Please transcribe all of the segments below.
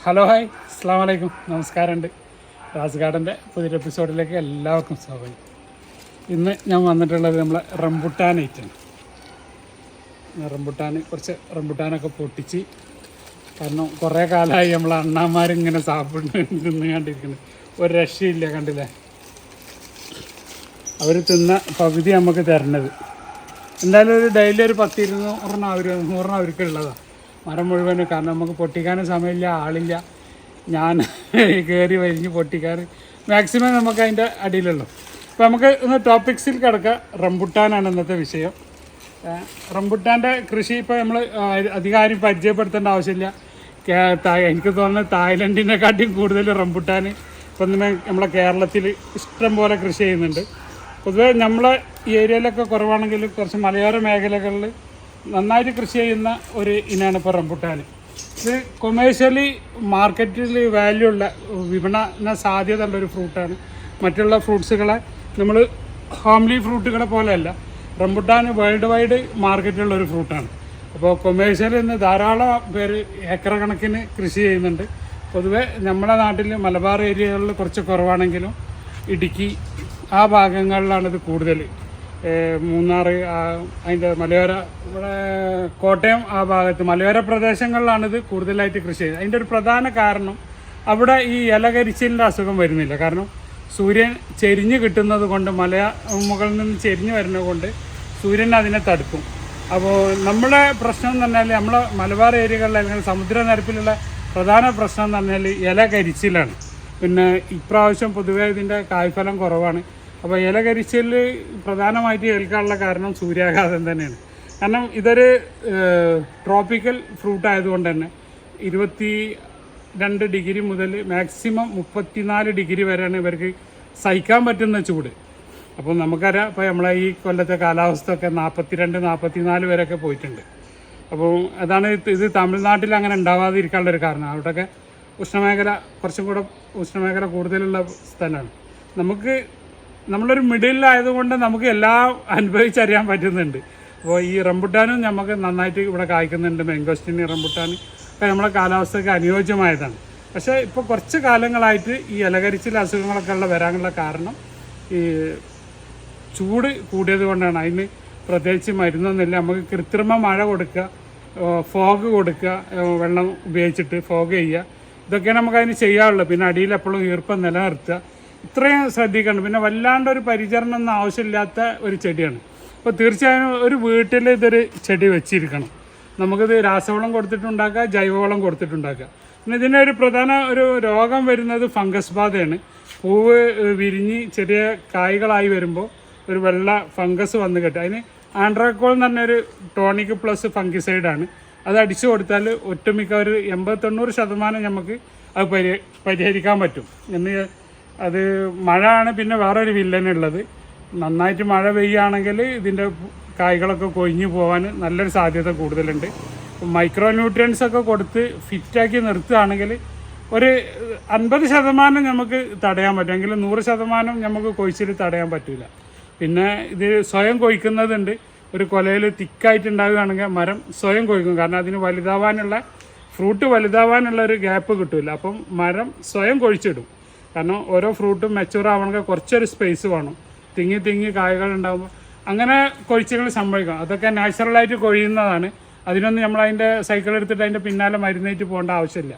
Hello hi അസ്സാം വലൈക്കും നമസ്കാരമുണ്ട്. റാസ് ഗാർഡൻ്റെ പുതിയൊരു എപ്പിസോഡിലേക്ക് എല്ലാവർക്കും സ്വാഗതം. ഇന്ന് ഞാൻ വന്നിട്ടുള്ളത് നമ്മളെ റംബുട്ടാൻ ഐറ്റാണ്. കുറച്ച് റംബുട്ടാനൊക്കെ പൊട്ടിച്ച്, കാരണം കുറേ കാലമായി നമ്മളെ അണ്ണാന്മാരിങ്ങനെ നിന്ന് കണ്ടിരിക്കുന്നത്. ഒരു രക്ഷയില്ല, കണ്ടില്ലേ? അവർ തിന്ന പകുതി നമുക്ക് തരണത്. എന്തായാലും ഒരു ഡെയിലി ഒരു 10-200 അവർക്കുള്ളതാണ് മരം മുഴുവനും. കാരണം നമുക്ക് പൊട്ടിക്കാനും സമയമില്ല, ആളില്ല. ഞാൻ കയറി വലിഞ്ഞ് പൊട്ടിക്കാൻ മാക്സിമം നമുക്ക് അതിൻ്റെ അടിയിലുള്ളൂ. അപ്പോൾ നമുക്ക് ഇന്ന് ടോപ്പിക്സിൽ കിടക്കുക. റംബുട്ടാനാണ് ഇന്നത്തെ വിഷയം. റംബുട്ടാൻ്റെ കൃഷി ഇപ്പോൾ നമ്മൾ അധികാരം പരിചയപ്പെടുത്തേണ്ട ആവശ്യമില്ല. എനിക്ക് തോന്നുന്നത് തായ്ലൻഡിനെക്കാട്ടിയും കൂടുതൽ റംബുട്ടാൻ ഇപ്പം നമ്മളെ കേരളത്തിൽ ഇഷ്ടം പോലെ കൃഷി ചെയ്യുന്നുണ്ട്. പൊതുവേ നമ്മളെ ഈ ഏരിയയിലൊക്കെ കുറവാണെങ്കിലും കുറച്ച് മലയോര മേഖലകളിൽ നന്നായിട്ട് കൃഷി ചെയ്യുന്ന ഒരു ഇനമാണ് ഇപ്പോൾ റംബുട്ടാൻ. ഇത് കൊമേഴ്ഷ്യലി മാർക്കറ്റിൽ വാല്യൂ ഉള്ള, വിപണന സാധ്യത ഉള്ള ഒരു ഫ്രൂട്ടാണ്. മറ്റുള്ള ഫ്രൂട്ട്സുകളെ നമ്മൾ ഹോംലി ഫ്രൂട്ടുകളെ പോലെയല്ല, റംബുട്ടാൻ വേൾഡ് വൈഡ് മാർക്കറ്റുള്ള ഒരു ഫ്രൂട്ടാണ്. അപ്പോൾ കൊമേഴ്ഷ്യലിൽ നിന്ന് ധാരാളം പേര് ഏക്കർ കണക്കിന് കൃഷി ചെയ്യുന്നുണ്ട്. പൊതുവെ നമ്മുടെ നാട്ടിൽ മലബാർ ഏരിയകളിൽ കുറച്ച് കുറവാണെങ്കിലും ഇടുക്കി ആ ഭാഗങ്ങളിലാണിത് കൂടുതൽ. മൂന്നാർ, അതിൻ്റെ മലയോര, ഇവിടെ കോട്ടയം ആ ഭാഗത്ത് മലയോര പ്രദേശങ്ങളിലാണിത് കൂടുതലായിട്ട് കൃഷി ചെയ്യുന്നത്. അതിൻ്റെ ഒരു പ്രധാന കാരണം അവിടെ ഈ ഇലകരിച്ചിലിൻ്റെ അസുഖം വരുന്നില്ല. കാരണം സൂര്യൻ ചെരിഞ്ഞ് കിട്ടുന്നത് കൊണ്ട്, മുകളിൽ നിന്ന് ചെരിഞ്ഞ് വരുന്നത് കൊണ്ട് സൂര്യൻ അതിനെ തടുക്കും. അപ്പോൾ നമ്മുടെ പ്രശ്നം എന്ന് പറഞ്ഞാൽ, നമ്മളെ മലബാർ ഏരിയകളിൽ അല്ലെങ്കിൽ സമുദ്രനിരപ്പിലുള്ള പ്രധാന പ്രശ്നം എന്ന് പറഞ്ഞാൽ ഇലകരിച്ചിലാണ്. പിന്നെ ഇപ്രാവശ്യം പൊതുവേ ഇതിൻ്റെ കായ്ഫലം കുറവാണ്. അപ്പോൾ ഇലകരിച്ചിൽ പ്രധാനമായിട്ട് ഏൽക്കാനുള്ള കാരണം സൂര്യാഘാതം തന്നെയാണ്. കാരണം ഇതൊരു ട്രോപ്പിക്കൽ ഫ്രൂട്ട് ആയതുകൊണ്ട് തന്നെ 22 ഡിഗ്രി മുതൽ മാക്സിമം 34 ഡിഗ്രി വരെയാണ് ഇവർക്ക് സഹിക്കാൻ പറ്റുന്ന ചൂട്. അപ്പോൾ നമുക്കറിയാം, ഇപ്പോൾ നമ്മളെ ഈ കൊല്ലത്തെ കാലാവസ്ഥ ഒക്കെ 42-44 വരെയൊക്കെ പോയിട്ടുണ്ട്. അപ്പോൾ അതാണ് ഇത് തമിഴ്നാട്ടിൽ അങ്ങനെ ഉണ്ടാവാതിരിക്കാനുള്ളൊരു കാരണം. അവിടെയൊക്കെ കുറച്ചും കൂടെ ഉഷ്ണമേഖല കൂടുതലുള്ള സ്ഥലമാണ്. നമ്മളൊരു മിഡിലായതുകൊണ്ട് നമുക്ക് എല്ലാം അനുഭവിച്ചറിയാൻ പറ്റുന്നുണ്ട്. അപ്പോൾ ഈ റംബുട്ടാനും നമുക്ക് നന്നായിട്ട് ഇവിടെ കായ്ക്കുന്നുണ്ട്. മെങ്കോസ്റ്റിൻ, റംബുട്ടാൻ ഒക്കെ നമ്മളെ കാലാവസ്ഥയ്ക്ക് അനുയോജ്യമായതാണ്. പക്ഷേ ഇപ്പോൾ കുറച്ച് കാലങ്ങളായിട്ട് ഈ ഇലകരിച്ചിൽ അസുഖങ്ങളൊക്കെ വരാനുള്ള കാരണം ഈ ചൂട് കൂടിയത് കൊണ്ടാണ്. അതിന് പ്രത്യേകിച്ച് മരുന്നൊന്നുമില്ല. നമുക്ക് കൃത്രിമ മഴ കൊടുക്കുക, ഫോഗ് കൊടുക്കുക, വെള്ളം ഉപയോഗിച്ചിട്ട് ഫോഗ് ചെയ്യുക, ഇതൊക്കെയാണ് നമുക്ക് അതിന് ചെയ്യാറുള്ളത്. പിന്നെ അടിയിൽ എപ്പോഴും ഈർപ്പം നിലനിർത്തുക, ഇത്രയും ശ്രദ്ധിക്കണം. പിന്നെ വല്ലാണ്ട് ഒരു പരിചരണം ഒന്നും ആവശ്യമില്ലാത്ത ഒരു ചെടിയാണ്. അപ്പോൾ തീർച്ചയായും ഒരു വീട്ടിൽ ഇതൊരു ചെടി വെച്ചിരിക്കണം. നമുക്കിത് രാസവളം കൊടുത്തിട്ടുണ്ടാക്കുക, ജൈവവളം കൊടുത്തിട്ടുണ്ടാക്കുക. പിന്നെ ഇതിൻ്റെ ഒരു പ്രധാന ഒരു രോഗം വരുന്നത് ഫംഗസ് ബാധയാണ്. പൂവ് വിരിഞ്ഞ് ചെറിയ കായ്കളായി വരുമ്പോൾ ഒരു വെള്ള ഫംഗസ് വന്ന് കെട്ടും. അതിന് ആൻഡ്രാക്കോൾ എന്ന് പറഞ്ഞൊരു ടോണിക് പ്ലസ് ഫംഗിസൈഡാണ്. അത് അടിച്ചു കൊടുത്താൽ ഒട്ടുമിക്ക ഒരു 80-90% നമുക്ക് അത് പരിഹരിക്കാൻ പറ്റും. അത് മഴ ആണ് പിന്നെ വേറൊരു വില്ലനുള്ളത്. നന്നായിട്ട് മഴ പെയ്യുകയാണെങ്കിൽ ഇതിൻ്റെ കായ്കളൊക്കെ കൊഴിഞ്ഞു പോകാൻ നല്ലൊരു സാധ്യത കൂടുതലുണ്ട്. മൈക്രോ ന്യൂട്രിയൻസ് ഒക്കെ കൊടുത്ത് ഫിറ്റാക്കി നിർത്തുകയാണെങ്കിൽ ഒരു 50% നമുക്ക് തടയാൻ പറ്റും. എങ്കിലും 100% നമുക്ക് കൊഴിച്ചിൽ തടയാൻ പറ്റില്ല. പിന്നെ ഇത് സ്വയം കൊഴിക്കുന്നതുണ്ട്. ഒരു കൊലയിൽ തിക്കായിട്ടുണ്ടാവുകയാണെങ്കിൽ മരം സ്വയം കൊഴിക്കും. കാരണം അതിന് ഫ്രൂട്ട് വലുതാവാനുള്ള ഒരു ഗ്യാപ്പ് കിട്ടില്ല. അപ്പം മരം സ്വയം കൊഴിച്ചിടും. കാരണം ഓരോ ഫ്രൂട്ടും മെച്ചൂർ ആവണമെങ്കിൽ കുറച്ചൊരു സ്പേസ് വേണം. തിങ്ങി കായകൾ ഉണ്ടാകുമ്പോൾ അങ്ങനെ കൊഴിച്ചുകൾ സംഭവിക്കാം. അതൊക്കെ നാച്ചുറലായിട്ട് കൊഴിയുന്നതാണ്. അതിനൊന്നും നമ്മളതിൻ്റെ സൈക്കിൾ എടുത്തിട്ട് അതിൻ്റെ പിന്നാലെ മരുന്നേറ്റ് പോകേണ്ട ആവശ്യമില്ല.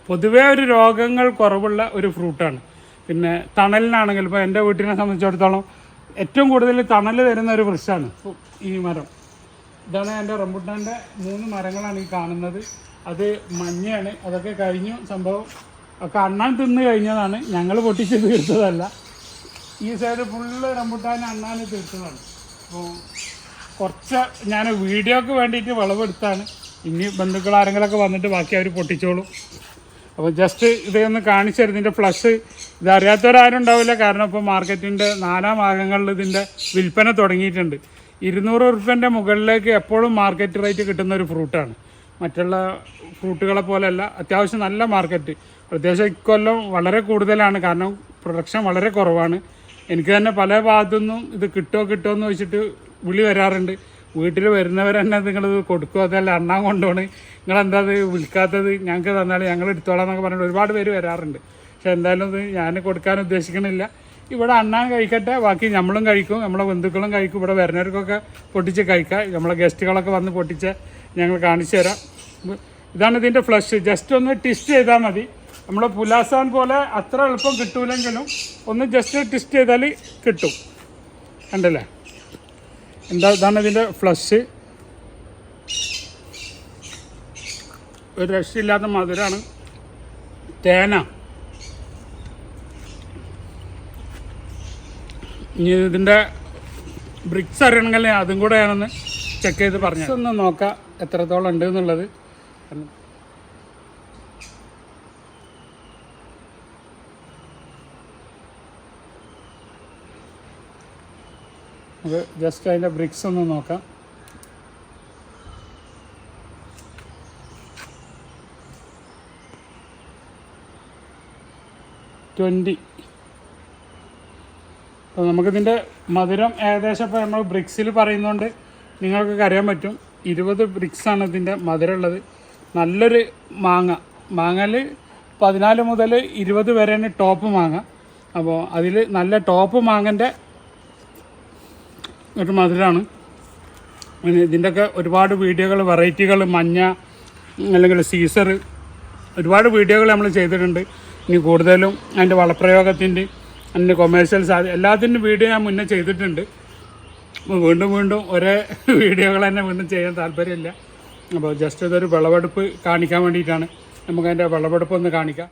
പൊതുവേ ഒരു രോഗങ്ങൾ കുറവുള്ള ഒരു ഫ്രൂട്ടാണ്. പിന്നെ തണലിനാണെങ്കിൽ ഇപ്പോൾ എൻ്റെ വീട്ടിനെ സംബന്ധിച്ചിടത്തോളം ഏറ്റവും കൂടുതൽ തണൽ തരുന്ന ഒരു വൃക്ഷമാണ് ഈ മരം. ഇതാണ് എൻ്റെ റംബുട്ടാൻ്റെ 3 മരങ്ങളാണ് ഈ കാണുന്നത്. അത് മഞ്ഞയാണ്. അതൊക്കെ കഴിഞ്ഞു സംഭവം. ഒക്കെ അണ്ണാൻ തിന്ന് കഴിഞ്ഞതാണ്, ഞങ്ങൾ പൊട്ടിച്ച് തീർത്തതല്ല. ഈ സൈഡ് ഫുള്ള് റംബുട്ടാൻ അണ്ണാൻ തീർത്തതാണ്. അപ്പോൾ കുറച്ച് ഞാൻ വീഡിയോക്ക് വേണ്ടിയിട്ട് വിളവെടുത്താണ്. ഇനി ബന്ധുക്കൾ ആരെങ്കിലുമൊക്കെ വന്നിട്ട് ബാക്കി അവർ പൊട്ടിച്ചോളും. അപ്പോൾ ജസ്റ്റ് ഇതൊന്ന് കാണിച്ചു തരും. ഇതിൻ്റെ ഫ്ലഷ് ഇതറിയാത്തവരാരും ഉണ്ടാവില്ല. കാരണം ഇപ്പോൾ മാർക്കറ്റിൻ്റെ 4 ഭാഗങ്ങളിൽ ഇതിൻ്റെ വിൽപ്പന തുടങ്ങിയിട്ടുണ്ട്. 200 ഉറുപ്പ്യൻ്റെ മുകളിലേക്ക് എപ്പോഴും മാർക്കറ്റ് റേറ്റ് കിട്ടുന്ന ഒരു ഫ്രൂട്ടാണ്. മറ്റുള്ള ഫ്രൂട്ടുകളെ പോലെയല്ല, അത്യാവശ്യം നല്ല മാർക്കറ്റ്. പ്രത്യേകിച്ച് ഇക്കൊല്ലം വളരെ കൂടുതലാണ്. കാരണം പ്രൊഡക്ഷൻ വളരെ കുറവാണ്. എനിക്ക് തന്നെ പല ഭാഗത്തുനിന്നും ഇത് കിട്ടുമോ എന്ന് വെച്ചിട്ട് വിളി വരാറുണ്ട്. വീട്ടിൽ വരുന്നവരെന്നെ നിങ്ങളിത് കൊടുക്കുക, അതല്ല അണ്ണാൻ കൊണ്ടുപോണ്, നിങ്ങളെന്താ അത് വിൽക്കാത്തത്, ഞങ്ങൾക്ക് തന്നാൽ ഞങ്ങൾ എടുത്തോളാം എന്നൊക്കെ പറഞ്ഞിട്ട് ഒരുപാട് പേര് വരാറുണ്ട്. പക്ഷെ എന്തായാലും ഇത് ഞാൻ കൊടുക്കാൻ ഉദ്ദേശിക്കണില്ല. ഇവിടെ അണ്ണാൻ കഴിക്കട്ടെ, ബാക്കി നമ്മളും കഴിക്കും, നമ്മളെ ബന്ധുക്കളും കഴിക്കും. ഇവിടെ വരുന്നവർക്കൊക്കെ പൊട്ടിച്ച് കഴിക്കാം. നമ്മളെ ഗസ്റ്റുകളൊക്കെ വന്ന് പൊട്ടിച്ച് ഞങ്ങൾ കാണിച്ചു തരാം. ഇതാണ് ഇതിൻ്റെ ഫ്ലഷ്. ജസ്റ്റ് ഒന്ന് ട്വിസ്റ്റ് ചെയ്താൽ മതി. നമ്മൾ പുലാസാൻ പോലെ അത്ര എളുപ്പം കിട്ടൂലെങ്കിലും ഒന്ന് ജസ്റ്റ് ട്വിസ്റ്റ് ചെയ്താൽ കിട്ടും. കണ്ടല്ലേ? ഇതാണ് ഇതിൻ്റെ ഫ്ലഷ്. ഒരു രക്ഷയില്ലാത്ത മധുരമാണ്. തേന. ഇനി ഇതിൻ്റെ ബ്രിക്സ് അറിയണമെങ്കിൽ അതും കൂടെ ഞാനൊന്ന് ചെക്ക് ചെയ്ത് പറഞ്ഞു ഒന്ന് നോക്കാം എത്രത്തോളം ഉണ്ട് എന്നുള്ളത്. നമുക്ക് ജസ്റ്റ് അതിൻ്റെ ബ്രിക്സ് ഒന്ന് നോക്കാം. അപ്പോൾ നമുക്കിതിൻ്റെ മധുരം ഏകദേശം ഇപ്പോൾ നമ്മൾ ബ്രിക്സിൽ പറയുന്നതുകൊണ്ട് നിങ്ങൾക്കൊക്കെ അറിയാൻ പറ്റും. 20 ബ്രിക്സാണ് ഇതിൻ്റെ മധുരം ഉള്ളത്. നല്ലൊരു മാങ്ങയിൽ 14 മുതൽ 20 വരെയാണ് ടോപ്പ് മാങ്ങ. അപ്പോൾ അതിൽ നല്ല ടോപ്പ് മാങ്ങൻ്റെ ഒരു മധുരമാണ്. പിന്നെ ഇതിൻ്റെയൊക്കെ ഒരുപാട് വീഡിയോകൾ, വെറൈറ്റികൾ, മഞ്ഞ അല്ലെങ്കിൽ സീസർ, ഒരുപാട് വീഡിയോകൾ നമ്മൾ ചെയ്തിട്ടുണ്ട്. ഇനി കൂടുതലും അതിൻ്റെ വളപ്രയോഗത്തിൻ്റെ, അതിൻ്റെ കൊമേഴ്ഷ്യൽ എല്ലാത്തിൻ്റെ വീഡിയോ ഞാൻ മുന്നേ ചെയ്തിട്ടുണ്ട്. വീണ്ടും ഒരേ വീഡിയോകൾ തന്നെ വീണ്ടും ചെയ്യാൻ താല്പര്യമില്ല. അപ്പോൾ ജസ്റ്റ് ഇതൊരു വിളവെടുപ്പ് കാണിക്കാൻ വേണ്ടിയിട്ടാണ്. നമുക്കതിൻ്റെ വിളവെടുപ്പ് ഒന്ന് കാണിക്കാം.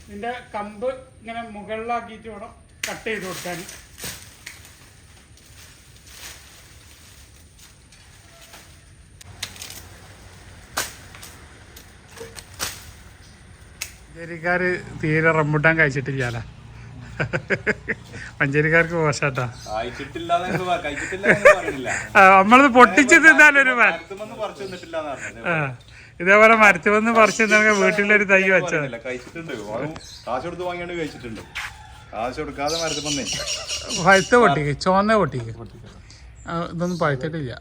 ഇതിൻ്റെ കമ്പ് ഇങ്ങനെ മുകളിലാക്കിയിട്ട് വേണം കട്ട് ചെയ്ത് കൊടുക്കാൻ. മഞ്ചേരിക്കാർ തീരെ റംബുട്ടാൻ കഴിച്ചിട്ടില്ല. മഞ്ചേരിക്കാർക്ക് മോശാട്ടാ. നമ്മളത് പൊട്ടിച്ച് തിന്നാലൊരു ഇതേപോലെ മരത്തിൽ വന്ന് പറിച്ചു തന്നെ വീട്ടിലൊരു തൈ വെച്ചത്. പഴുത്ത പൊട്ടിക്ക്, ചുവന്ന പൊട്ടിക്ക്. ഇതൊന്നും പഴുത്തിട്ടില്ല.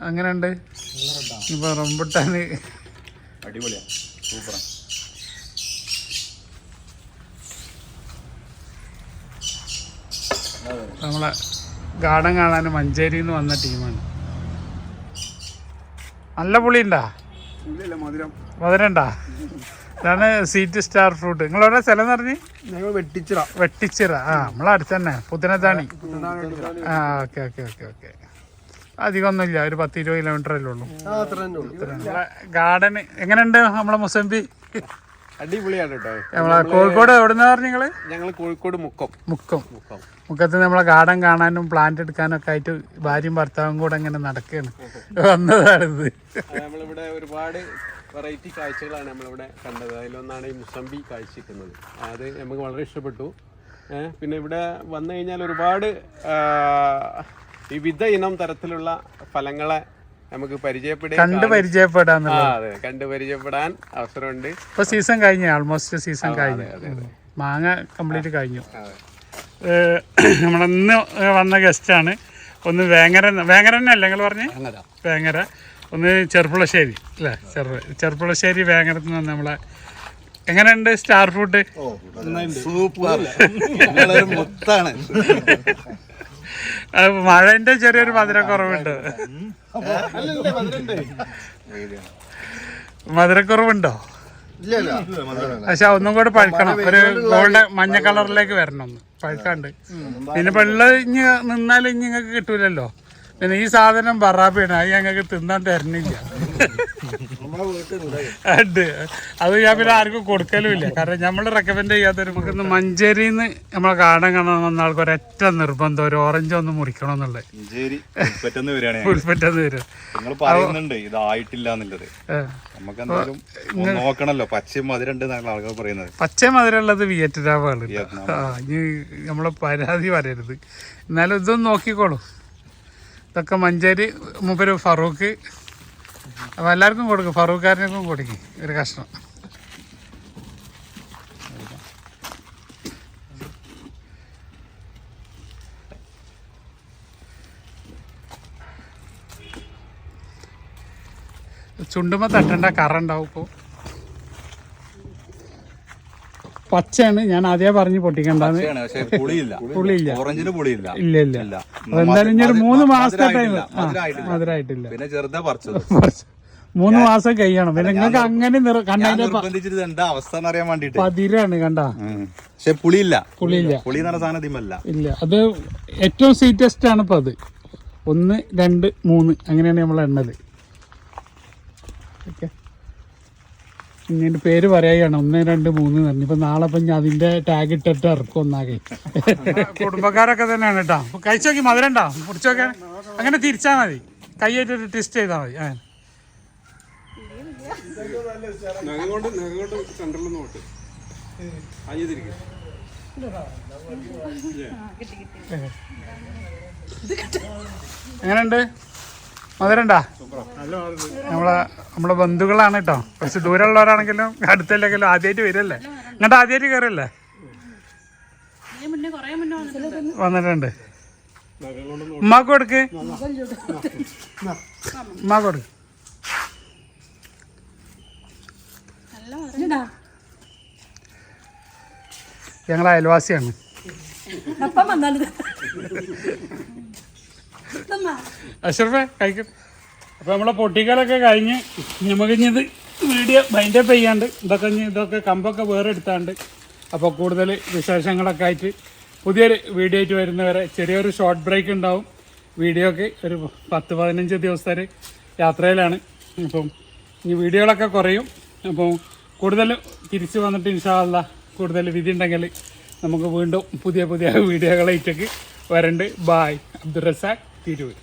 അങ്ങനെയുണ്ട്. ഇപ്പൊ റംബുട്ടാന് അടിപൊളിയാ, സൂപ്പറാ. നമ്മളെ ഗാർഡൻ കാണാൻ മഞ്ചേരിയിൽ നിന്ന് വന്ന ടീമാണ്. നല്ല പുളി ഉണ്ടാ? മധുരം ഉണ്ടാ? ഇതാണ് സീറ്റ് സ്റ്റാർ ഫ്രൂട്ട്. നിങ്ങളെവിടെ സ്ഥലം എന്ന് പറഞ്ഞ്? വെട്ടിച്ചിറ. ആ, നമ്മളെ അടുത്ത് തന്നെ, പുത്തനത്താണി. ആ, ഓക്കെ ഓക്കെ ഓക്കെ ഓക്കെ. അധികമൊന്നുമില്ല, ഒരു 10-20 കിലോമീറ്ററല്ലേ ഉള്ളൂ. ഗാർഡൻ എങ്ങനെയുണ്ട് നമ്മളെ മുസംബി? അടിപൊളിയാണ് കേട്ടോ. നമ്മളെ കോഴിക്കോട് എവിടെന്നാ പറഞ്ഞു നിങ്ങള്? ഞങ്ങള് കോഴിക്കോട് മുക്കത്ത് നമ്മളെ ഗാർഡൻ കാണാനും പ്ലാന്റ് എടുക്കാനും ഒക്കെ ആയിട്ട് ഭാര്യയും ഭർത്താവും കൂടെ ഇങ്ങനെ നടക്കുകയാണ്. വന്നതാണിത്. നമ്മളിവിടെ ഒരുപാട് വെറൈറ്റി കാഴ്ചകളാണ് നമ്മളിവിടെ കണ്ടത്. അതിലൊന്നാണ് ഈ മുസംബി കാഴ്ചക്കുന്നത്. അത് നമുക്ക് വളരെ ഇഷ്ടപ്പെട്ടു. പിന്നെ ഇവിടെ വന്നു കഴിഞ്ഞാൽ ഒരുപാട് വിവിധ ഇനം തരത്തിലുള്ള ഫലങ്ങളെ നമുക്ക് കണ്ടു പരിചയപ്പെടാൻ അവസരമുണ്ട്. ഇപ്പൊ സീസൺ കഴിഞ്ഞു, ഓൾമോസ്റ്റ് സീസൺ കഴിഞ്ഞു. മാങ്ങ കംപ്ലീറ്റ് കഴിഞ്ഞു. നമ്മളിന്ന് വന്ന ഗസ്റ്റാണ്. ഒന്ന് വേങ്ങരന്നല്ല നിങ്ങൾ പറഞ്ഞ്? വേങ്ങര. ഒന്ന് ചെറുപ്പുളശ്ശേരി അല്ലേ? ചെറുപ്പുളശ്ശേരി വേങ്ങരത്ത് നിന്ന് നമ്മളെ. എങ്ങനെയുണ്ട് സ്റ്റാർ ഫ്രൂട്ട്? മഴന്റെ ചെറിയൊരു മധുരക്കുറവുണ്ട്. മധുരക്കുറവുണ്ടോ? പക്ഷെ ഒന്നും കൂടെ പഴുക്കണം. ഒരു ഗോൾഡ് മഞ്ഞ കളറിലേക്ക് വരണം. ഒന്ന് പഴുക്കാണ്ട്. പിന്നെ വെള്ളം ഇനി നിന്നാലും ഇനി നിങ്ങൾക്ക് കിട്ടൂലല്ലോ. പിന്നെ ഈ സാധനം ബറാബിയാണ്, അത് ഞങ്ങൾക്ക് തിന്നാൻ തരുന്നില്ല. ഉണ്ട്, അത് ഞാൻ പിന്നെ ആർക്കും കൊടുക്കലും ഇല്ല. കാരണം നമ്മൾ റെക്കമെൻഡ് ചെയ്യാത്തൊരു നമുക്കിന്ന് മഞ്ചേരിയിൽ നിന്ന് നമ്മളെ കാടൻ കാണാൻ വന്ന ആൾക്ക് ഒരൊറ്റ നിർബന്ധം, ഒരു ഓറഞ്ച് ഒന്ന് മുറിക്കണം എന്നുള്ളത്. പുൽപ്പറ്റന്ന് വരും. പച്ച മധുരമുള്ളത് വിയറ്റ്നാമാണ്. ഇനി നമ്മളെ പരാതി പറയരുത്. എന്നാലും ഇതൊന്നും നോക്കിക്കോളൂ. ഇതൊക്കെ മഞ്ചേരി മൂപ്പര് ഫറൂഖ്. അപ്പോൾ എല്ലാവർക്കും കൊടുക്കും, ഫറൂഖ്കാരനൊക്കെ കൊടുക്കും ഒരു കഷ്ണം. ചുണ്ടുമ്പോ തട്ടേണ്ട കറ ഉണ്ടാവും. ഇപ്പോൾ പച്ചയാണ്, ഞാൻ ആദ്യമേ പറഞ്ഞ് പൊട്ടിക്കണ്ടെന്ന്. പുളിയില്ല, ഇല്ല ഇല്ല. എന്തായാലും ഇനി ഒരു 3 മാസത്തെ ടൈം മധുരമായിട്ടില്ല. 3 മാസം കഴിയണം. പിന്നെ നിങ്ങൾക്ക് അങ്ങനെ പതിരാണ് കണ്ട. പക്ഷെ പുളിയില്ല. ഇല്ല, അത് ഏറ്റവും സ്വീറ്റസ്റ്റ് ആണ് ഇപ്പൊ അത്. 1, 2, 3 അങ്ങനെയാണ് നമ്മളെ എണ്ണല്. ഓക്കെ, ഇങ്ങനെ പേര് പറയുകയാണ് 1, 2, 3 പറഞ്ഞു. ഇപ്പൊ നാളെ ഇപ്പം അതിന്റെ ടാഗ് ഇട്ടിട്ട് ഇറക്കും ഒന്നാകെ. കുടുംബക്കാരൊക്കെ തന്നെയാണ് കേട്ടോ. കഴിച്ചോക്കി മധുരം ഉണ്ടോ കുടിച്ചോക്കെ. അങ്ങനെ തിരിച്ചാൽ മതി, കൈയായിട്ട് ടെസ്റ്റ് ചെയ്താൽ മതി. എങ്ങനെയുണ്ട്, മധുരണ്ടാ? നമ്മളെ ബന്ധുക്കളാണ് കേട്ടോ. കുറച്ച് ദൂരമുള്ളവരാണെങ്കിലും അടുത്തല്ലെങ്കിലും ആദ്യമായിട്ട് വരല്ലേ, ഇങ്ങോട്ട് ആദ്യമായിട്ട് കയറല്ലേ? വന്നിട്ടുണ്ട്. ഉമ്മാക്ക് കൊടുക്ക്, ഉമ്മാക്ക് കൊടുക്ക്. ഞങ്ങൾ അയൽവാസിയാണ്. അഷ്റഫേ കഴിക്കും. അപ്പോൾ നമ്മളെ പൊട്ടിക്കലൊക്കെ കഴിഞ്ഞ് നമുക്കിഞ്ഞത് വീഡിയോ ബൈൻഡപ്പ് ചെയ്യാണ്ട് ഇതൊക്കെ കമ്പൊക്കെ വേറെ എടുത്താണ്ട്. അപ്പോൾ കൂടുതൽ വിശേഷങ്ങളൊക്കെ ആയിട്ട് പുതിയൊരു വീഡിയോ ആയിട്ട് വരുന്നവരെ ചെറിയൊരു ഷോർട്ട് ബ്രേക്ക് ഉണ്ടാവും. വീഡിയോ ഒക്കെ ഒരു 10-15 ദിവസത്തെ യാത്രയിലാണ്. അപ്പം ഈ വീഡിയോകളൊക്കെ കുറയും. അപ്പോൾ കൂടുതൽ തിരിച്ച് വന്നിട്ട് ഇൻഷാ അല്ലാഹ് കൂടുതൽ വിധി ഉണ്ടെങ്കിൽ നമുക്ക് വീണ്ടും പുതിയ വീഡിയോകളായിട്ടൊക്കെ വരണ്ട്. ബായ്. അബ്ദുൾ റസാഖ്, തിരൂർ.